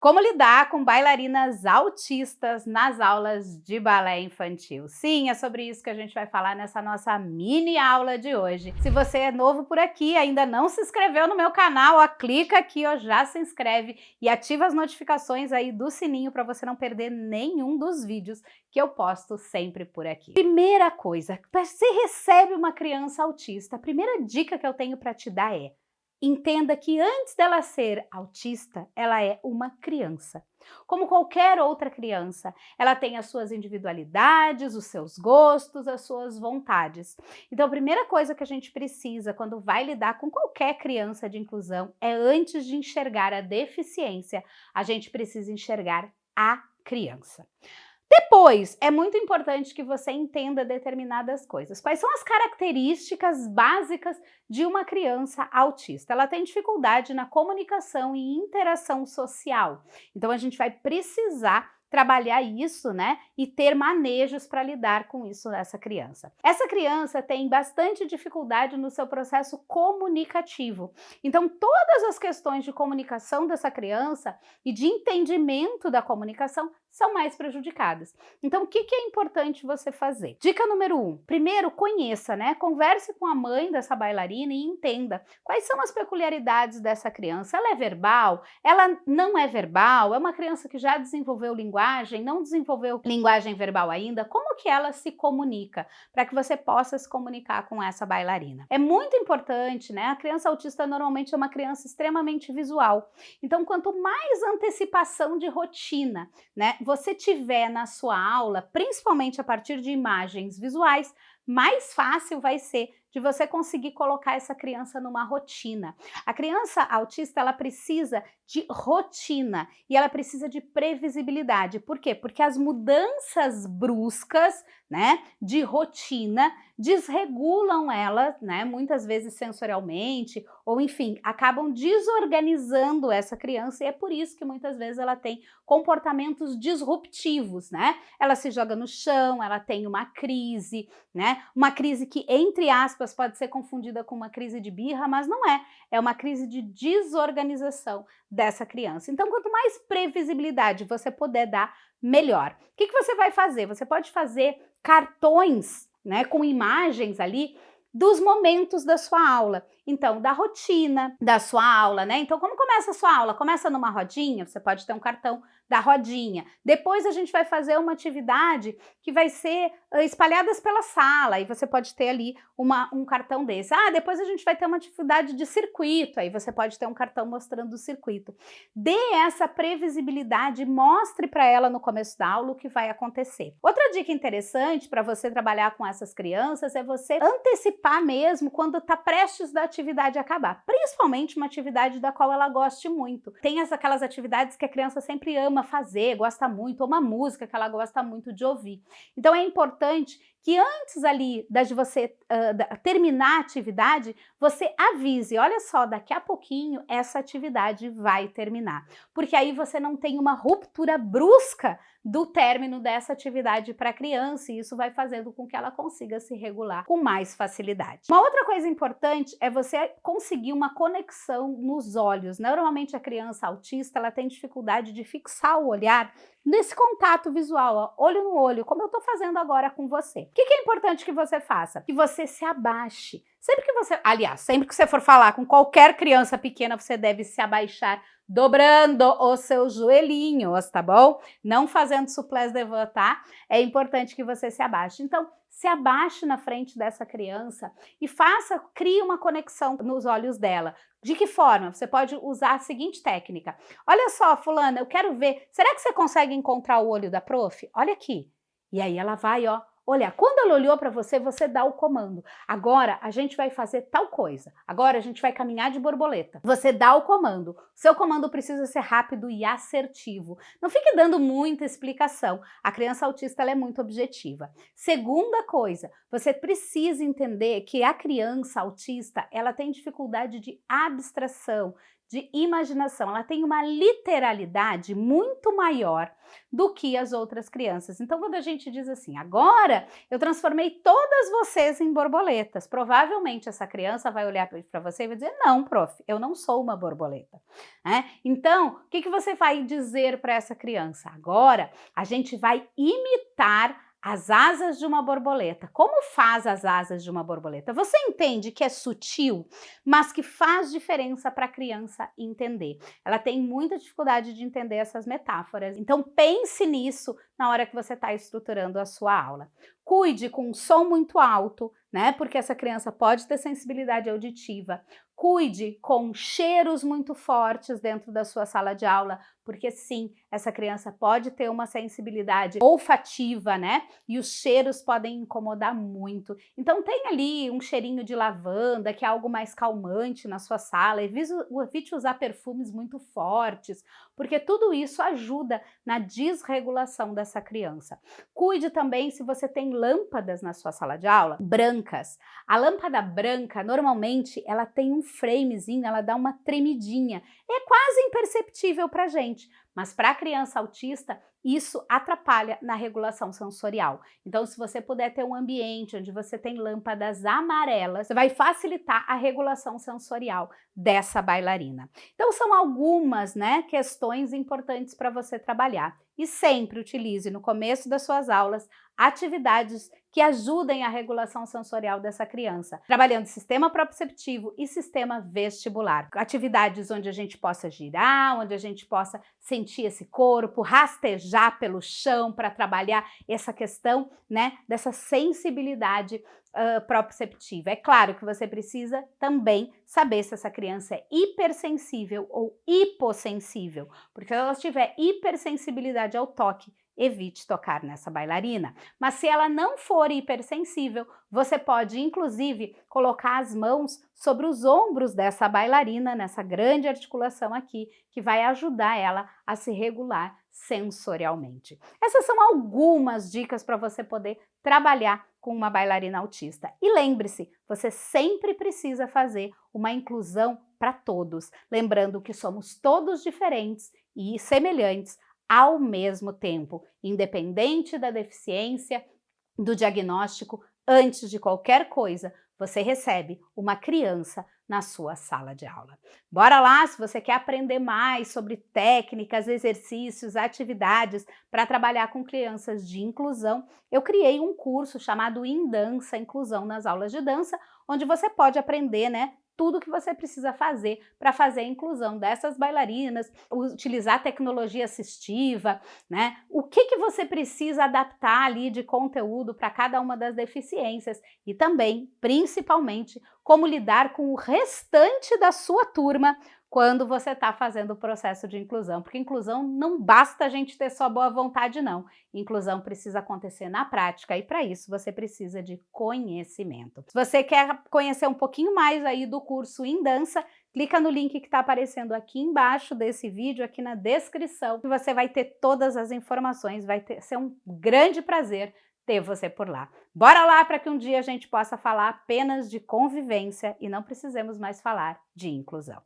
Como lidar com bailarinas autistas nas aulas de balé infantil? Sim, é sobre isso que a gente vai falar nessa nossa mini aula de hoje. Se você é novo por aqui, ainda não se inscreveu no meu canal, ó, clica aqui, ó, já se inscreve e ativa as notificações aí do sininho para você não perder nenhum dos vídeos que eu posto sempre por aqui. Primeira coisa, você recebe uma criança autista, a primeira dica que eu tenho para te dar é: entenda que antes dela ser autista, ela é uma criança. Como qualquer outra criança, ela tem as suas individualidades, os seus gostos, as suas vontades. Então, a primeira coisa que a gente precisa quando vai lidar com qualquer criança de inclusão é, antes de enxergar a deficiência, a gente precisa enxergar a criança. Depois, é muito importante que você entenda determinadas coisas. Quais são as características básicas de uma criança autista? Ela tem dificuldade na comunicação e interação social. Então, a gente vai precisar trabalhar isso, né? E ter manejos para lidar com isso nessa criança. Essa criança tem bastante dificuldade no seu processo comunicativo. Então, todas as questões de comunicação dessa criança e de entendimento da comunicação são mais prejudicadas. Então, o que é importante você fazer? Dica número 1. Primeiro, conheça, né? Converse com a mãe dessa bailarina e entenda quais são as peculiaridades dessa criança. Ela é verbal? Ela não é verbal? É uma criança que já desenvolveu linguagem? Não desenvolveu linguagem verbal ainda? Como que ela se comunica? Para que você possa se comunicar com essa bailarina. É muito importante, né? A criança autista normalmente é uma criança extremamente visual. Então, quanto mais antecipação de rotina, né, você tiver na sua aula, principalmente a partir de imagens visuais, mais fácil vai ser de você conseguir colocar essa criança numa rotina. A criança autista, ela precisa de rotina e ela precisa de previsibilidade. Por quê? Porque as mudanças bruscas, né, de rotina desregulam ela, né, muitas vezes sensorialmente, ou enfim, acabam desorganizando essa criança e é por isso que muitas vezes ela tem comportamentos disruptivos, né? Ela se joga no chão, ela tem uma crise, né? Uma crise que, entre aspas, pode ser confundida com uma crise de birra, mas não é. É uma crise de desorganização dessa criança. Então, quanto mais previsibilidade você puder dar, melhor. O que você vai fazer? Você pode fazer cartões, né, com imagens ali dos momentos da sua aula. Então, da rotina da sua aula, né? Então, como começa a sua aula? Começa numa rodinha, você pode ter um cartão da rodinha. Depois a gente vai fazer uma atividade que vai ser espalhadas pela sala e você pode ter ali um cartão desse. Ah, depois a gente vai ter uma atividade de circuito, aí você pode ter um cartão mostrando o circuito. Dê essa previsibilidade, mostre para ela no começo da aula o que vai acontecer. Outra dica interessante para você trabalhar com essas crianças é você antecipar mesmo quando está prestes da atividade acabar, principalmente uma atividade da qual ela goste muito. Tem aquelas atividades que a criança sempre ama fazer, gosta muito, ou uma música que ela gosta muito de ouvir. Então é importante que antes ali de você terminar a atividade, você avise, olha só, daqui a pouquinho essa atividade vai terminar. Porque aí você não tem uma ruptura brusca do término dessa atividade para a criança e isso vai fazendo com que ela consiga se regular com mais facilidade. Uma outra coisa importante é você conseguir uma conexão nos olhos. Normalmente a criança autista, ela tem dificuldade de fixar o olhar nesse contato visual, ó, olho no olho, como eu estou fazendo agora com você. O que é importante que você faça? Que você se abaixe. Sempre que você, aliás, sempre que você for falar com qualquer criança pequena, você deve se abaixar dobrando os seus joelhinhos, tá bom? Não fazendo souplesse devant, tá? É importante que você se abaixe. Então, se abaixe na frente dessa criança e crie uma conexão nos olhos dela. De que forma? Você pode usar a seguinte técnica. Olha só, fulana, eu quero ver, será que você consegue encontrar o olho da prof? Olha aqui. E aí ela vai, ó, olha, quando ela olhou para você, você dá o comando. Agora a gente vai fazer tal coisa. Agora a gente vai caminhar de borboleta. Você dá o comando. O seu comando precisa ser rápido e assertivo. Não fique dando muita explicação. A criança autista ela é muito objetiva. Segunda coisa, você precisa entender que a criança autista ela tem dificuldade de abstração, de imaginação, ela tem uma literalidade muito maior do que as outras crianças. Então, quando a gente diz assim, agora eu transformei todas vocês em borboletas, provavelmente essa criança vai olhar para você e vai dizer, não, prof, eu não sou uma borboleta. Então, o que você vai dizer para essa criança? Agora, a gente vai imitar as asas de uma borboleta. Como faz as asas de uma borboleta? Você entende que é sutil, mas que faz diferença para a criança entender. Ela tem muita dificuldade de entender essas metáforas. Então pense nisso na hora que você está estruturando a sua aula. Cuide com um som muito alto, né? Porque essa criança pode ter sensibilidade auditiva. Cuide com cheiros muito fortes dentro da sua sala de aula, porque sim, essa criança pode ter uma sensibilidade olfativa, né? E os cheiros podem incomodar muito. Então tem ali um cheirinho de lavanda, que é algo mais calmante na sua sala. Evite usar perfumes muito fortes, porque tudo isso ajuda na desregulação dessa criança. Cuide também se você tem lâmpadas na sua sala de aula, brancas. A lâmpada branca, normalmente, ela tem um framezinho, ela dá uma tremidinha. É quase imperceptível para a gente, mas para a criança autista, isso atrapalha na regulação sensorial. Então, se você puder ter um ambiente onde você tem lâmpadas amarelas, você vai facilitar a regulação sensorial dessa bailarina. Então, são algumas, né, questões importantes para você trabalhar. E sempre utilize no começo das suas aulas atividades que ajudem a regulação sensorial dessa criança, trabalhando sistema proprioceptivo e sistema vestibular. Atividades onde a gente possa girar, onde a gente possa sentir esse corpo, rastejar pelo chão para trabalhar essa questão, né, dessa sensibilidade proprioceptiva. É claro que você precisa também saber se essa criança é hipersensível ou hipossensível, porque se ela tiver hipersensibilidade ao toque, evite tocar nessa bailarina. Mas se ela não for hipersensível, você pode inclusive colocar as mãos sobre os ombros dessa bailarina, nessa grande articulação aqui, que vai ajudar ela a se regular sensorialmente. Essas são algumas dicas para você poder trabalhar com uma bailarina autista. E lembre-se, você sempre precisa fazer uma inclusão para todos, lembrando que somos todos diferentes e semelhantes ao mesmo tempo, independente da deficiência, do diagnóstico, antes de qualquer coisa, você recebe uma criança na sua sala de aula. Bora lá, se você quer aprender mais sobre técnicas, exercícios, atividades para trabalhar com crianças de inclusão, eu criei um curso chamado Indança, Inclusão nas Aulas de Dança, onde você pode aprender, né, tudo que você precisa fazer para fazer a inclusão dessas bailarinas, utilizar tecnologia assistiva, né? O que você precisa adaptar ali de conteúdo para cada uma das deficiências e também, principalmente, como lidar com o restante da sua turma quando você está fazendo o processo de inclusão, porque inclusão não basta a gente ter só boa vontade, não. Inclusão precisa acontecer na prática e para isso você precisa de conhecimento. Se você quer conhecer um pouquinho mais aí do curso Indança, clica no link que está aparecendo aqui embaixo desse vídeo, aqui na descrição, que você vai ter todas as informações, ser um grande prazer ter você por lá. Bora lá para que um dia a gente possa falar apenas de convivência e não precisemos mais falar de inclusão.